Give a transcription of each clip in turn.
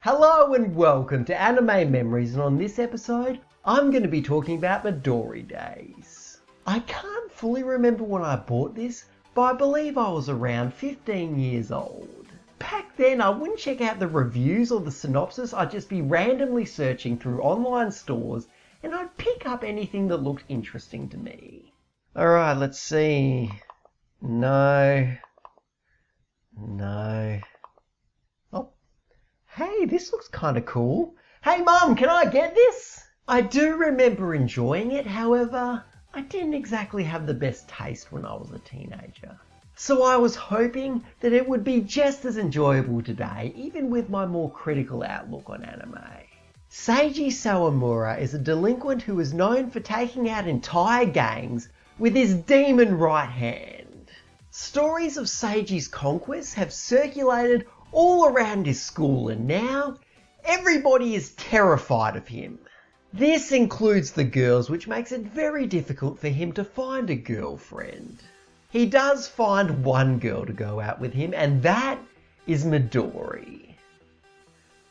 Hello and welcome to Anime Memories, and on this episode, I'm going to be talking about Midori Days. I can't fully remember when I bought this, but I believe I was around 15 years old. Back then, I wouldn't check out the reviews or the synopsis, I'd just be randomly searching through online stores, and I'd pick up anything that looked interesting to me. Alright, let's see. No. Oh. Hey, this looks kind of cool. Hey Mum, can I get this? I do remember enjoying it, however, I didn't exactly have the best taste when I was a teenager. So I was hoping that it would be just as enjoyable today, even with my more critical outlook on anime. Seiji Sawamura is a delinquent who is known for taking out entire gangs with his demon right hand. Stories of Seiji's conquests have circulated all around his school, and now everybody is terrified of him. This includes the girls, which makes it very difficult for him to find a girlfriend. He does find one girl to go out with him, and that is Midori,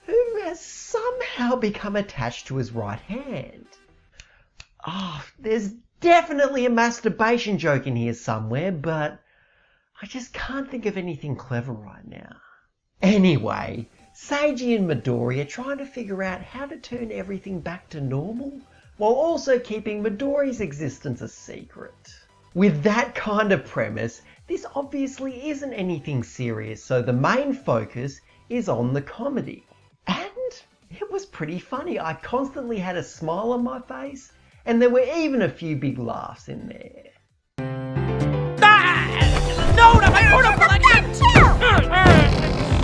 who has somehow become attached to his right hand. There's definitely a masturbation joke in here somewhere, but I just can't think of anything clever right now. Anyway, Seiji and Midori are trying to figure out how to turn everything back to normal, while also keeping Midori's existence a secret. With that kind of premise, this obviously isn't anything serious, so the main focus is on the comedy. And it was pretty funny. I constantly had a smile on my face, and there were even a few big laughs in there.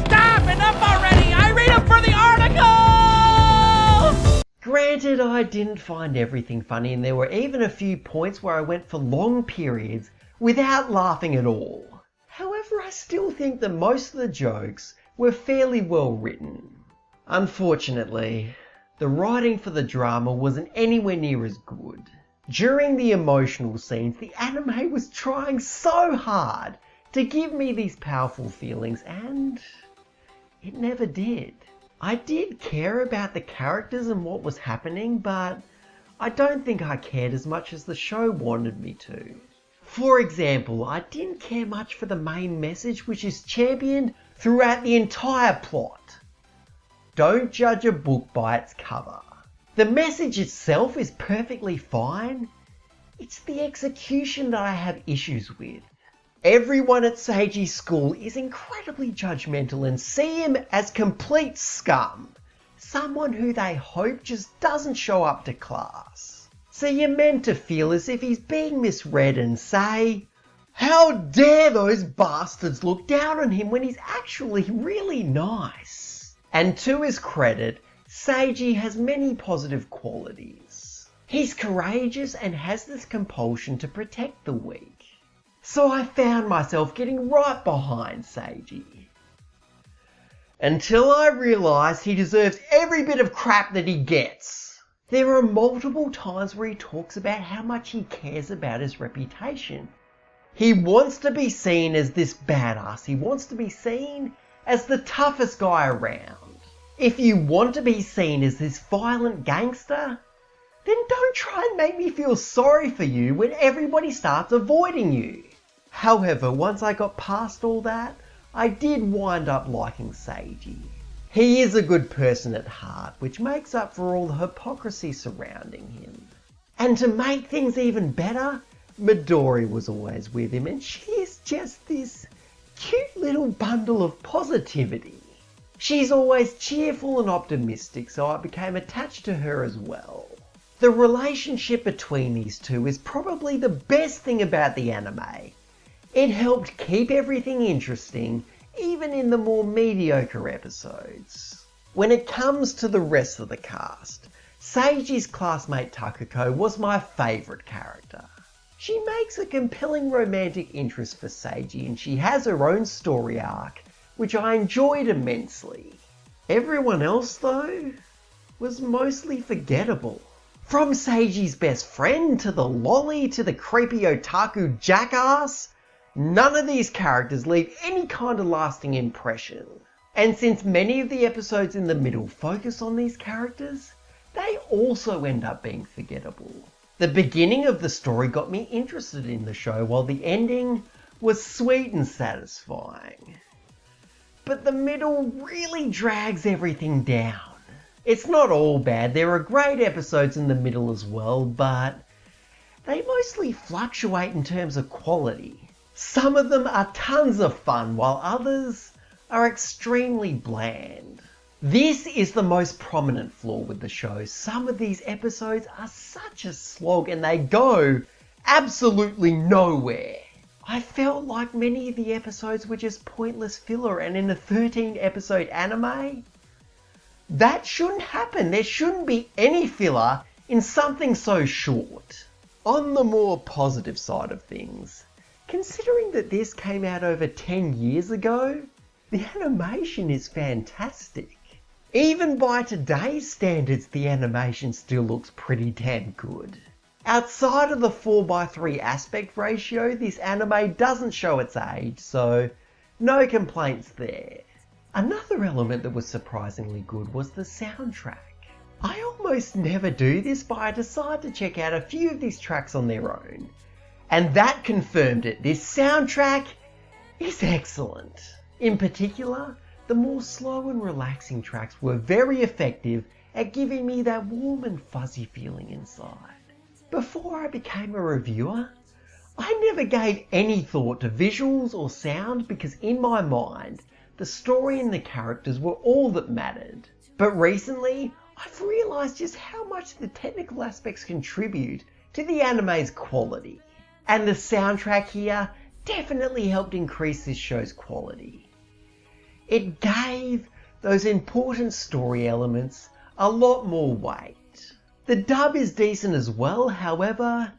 Stop! Enough already! I read them for the article! Granted, I didn't find everything funny, and there were even a few points where I went for long periods without laughing at all. However, I still think that most of the jokes were fairly well written. Unfortunately, the writing for the drama wasn't anywhere near as good. During the emotional scenes, the anime was trying so hard to give me these powerful feelings, and it never did. I did care about the characters and what was happening, but I don't think I cared as much as the show wanted me to. For example, I didn't care much for the main message, which is championed throughout the entire plot. Don't judge a book by its cover. The message itself is perfectly fine. It's the execution that I have issues with. Everyone at Seiji's school is incredibly judgmental and see him as complete scum. Someone who they hope just doesn't show up to class. So you're meant to feel as if he's being misread and say, how dare those bastards look down on him when he's actually really nice. And to his credit, Seiji has many positive qualities. He's courageous and has this compulsion to protect the weak. So I found myself getting right behind Seiji. Until I realised he deserves every bit of crap that he gets. There are multiple times where he talks about how much he cares about his reputation. He wants to be seen as this badass. He wants to be seen as the toughest guy around. If you want to be seen as this violent gangster, then don't try and make me feel sorry for you when everybody starts avoiding you. However, once I got past all that, I did wind up liking Seiji. He is a good person at heart, which makes up for all the hypocrisy surrounding him. And to make things even better, Midori was always with him, and she is just this cute little bundle of positivity. She's always cheerful and optimistic, so I became attached to her as well. The relationship between these two is probably the best thing about the anime. It helped keep everything interesting, even in the more mediocre episodes. When it comes to the rest of the cast, Seiji's classmate Takuko was my favourite character. She makes a compelling romantic interest for Seiji, and she has her own story arc, which I enjoyed immensely. Everyone else, though, was mostly forgettable. From Seiji's best friend to the lolly to the creepy otaku jackass, none of these characters leave any kind of lasting impression. And since many of the episodes in the middle focus on these characters, they also end up being forgettable. The beginning of the story got me interested in the show, while the ending was sweet and satisfying. But the middle really drags everything down. It's not all bad, there are great episodes in the middle as well, but they mostly fluctuate in terms of quality. Some of them are tons of fun, while others are extremely bland. This is the most prominent flaw with the show. Some of these episodes are such a slog and they go absolutely nowhere. I felt like many of the episodes were just pointless filler, and in a 13 episode anime, that shouldn't happen. There shouldn't be any filler in something so short. On the more positive side of things, considering that this came out over 10 years ago, the animation is fantastic. Even by today's standards, the animation still looks pretty damn good. Outside of the 4:3 aspect ratio, this anime doesn't show its age, so no complaints there. Another element that was surprisingly good was the soundtrack. I almost never do this, but I decided to check out a few of these tracks on their own, and that confirmed it. This soundtrack is excellent. In particular, the more slow and relaxing tracks were very effective at giving me that warm and fuzzy feeling inside. Before I became a reviewer, I never gave any thought to visuals or sound because in my mind, the story and the characters were all that mattered. But recently, I've realised just how much the technical aspects contribute to the anime's quality. And the soundtrack here definitely helped increase this show's quality. It gave those important story elements a lot more weight. The dub is decent as well, however,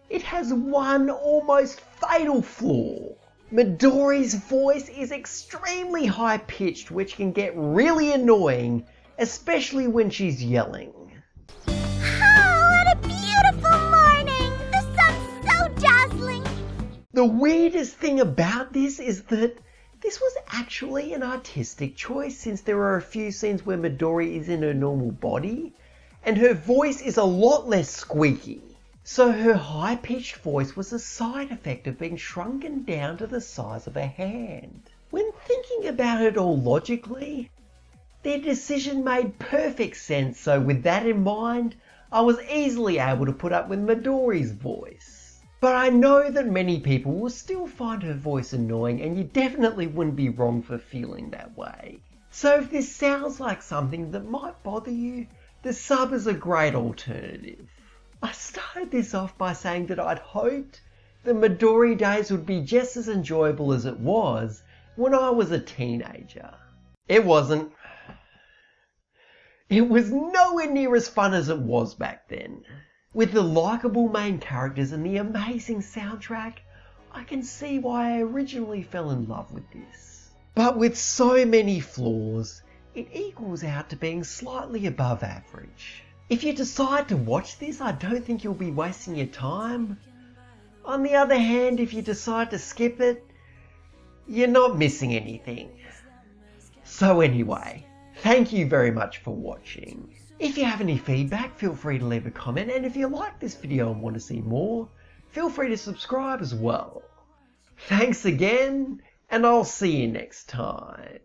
it has one almost fatal flaw. Midori's voice is extremely high-pitched, which can get really annoying, especially when she's yelling. Oh, what a beautiful morning! The sun's so dazzling! The weirdest thing about this is that this was actually an artistic choice, since there are a few scenes where Midori is in her normal body, and her voice is a lot less squeaky. So her high-pitched voice was a side effect of being shrunken down to the size of a hand. When thinking about it all logically, their decision made perfect sense, so with that in mind, I was easily able to put up with Midori's voice. But I know that many people will still find her voice annoying, and you definitely wouldn't be wrong for feeling that way. So if this sounds like something that might bother you, the sub is a great alternative. I started this off by saying that I'd hoped the Midori days would be just as enjoyable as it was when I was a teenager. It wasn't. It was nowhere near as fun as it was back then. With the likeable main characters and the amazing soundtrack, I can see why I originally fell in love with this. But with so many flaws, it equals out to being slightly above average. If you decide to watch this, I don't think you'll be wasting your time. On the other hand, if you decide to skip it, you're not missing anything. So anyway, thank you very much for watching. If you have any feedback, feel free to leave a comment, and if you like this video and want to see more, feel free to subscribe as well. Thanks again, and I'll see you next time.